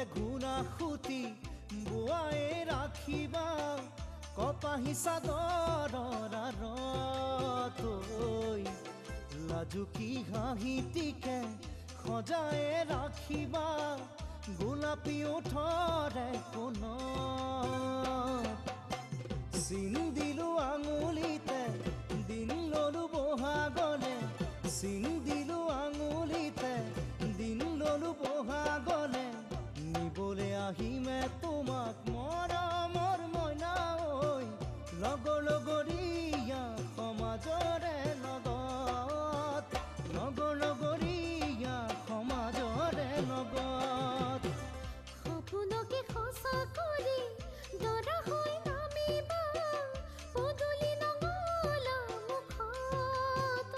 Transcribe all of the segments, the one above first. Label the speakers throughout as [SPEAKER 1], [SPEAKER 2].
[SPEAKER 1] গলে ঘূৰা সুতি বোৱাই ৰাখিবা কপাহী চাদৰৰ আঁৰত লাজুকী হাঁহিটিকে সজাই ৰাখিবা গোলাপী ওঠৰে কোণত চিন দিলো আঙুলিতে দিন ললো বহাগলে চিন দিলো আঙুলিতে দিন ললো বহাগলে নিবলে আহিমে তোমাক মৰমৰ মইনা ঐ লগৰীয়া সমাজৰে লগত লগৰীয়া সমাজৰে লগত
[SPEAKER 2] সপোনকে সঁচা কৰি দৰা হৈ নামিবা পদূলি নঙলা মুখত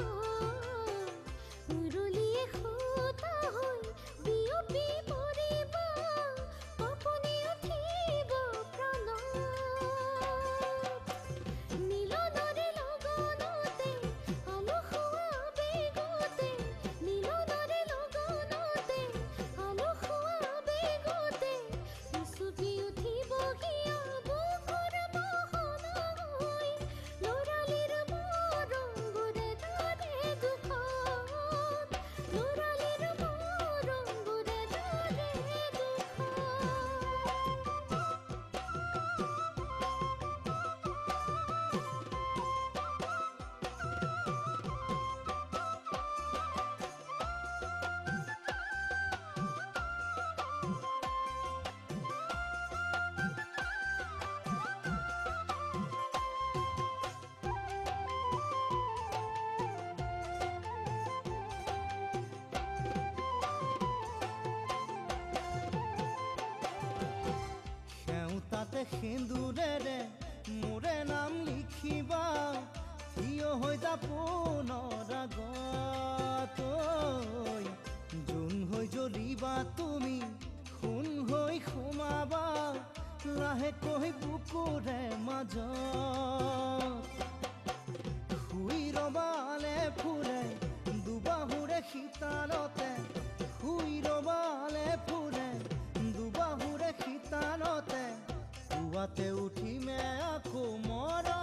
[SPEAKER 2] উৰুলিয়ে সূতা হৈ বিয়পি পৰিবা কঁপনি উঠিব প্ৰাণত নীলনদী লগনতে আলসুৱা বেগতে নীলনদী লগনতে আলসুৱা বেগতে চুটি উঠিবহিয়া বুকুৰ মোহনা হৈ ল'ৰালিৰ মৰমবোৰে ধৰে দুখত ল'ৰালিৰ মৰমবোৰে ধৰে
[SPEAKER 1] তাতে সেন্দুৰেৰে মোৰে নাম লিখিবা থিয় হৈ যা পুনৰ আগত জোন হৈ জ্বলিবা তুমি সোণ হৈ সোমাবা লাহেকৈ বুকুৰে মাজত শুই ৰবালে ফুৰে দুবাহুৰে শীতালতে শুই ৰবালে ফুৰে দুবাহুৰে শীতালতে পুৱাতে উঠিমে আকৌ মৰা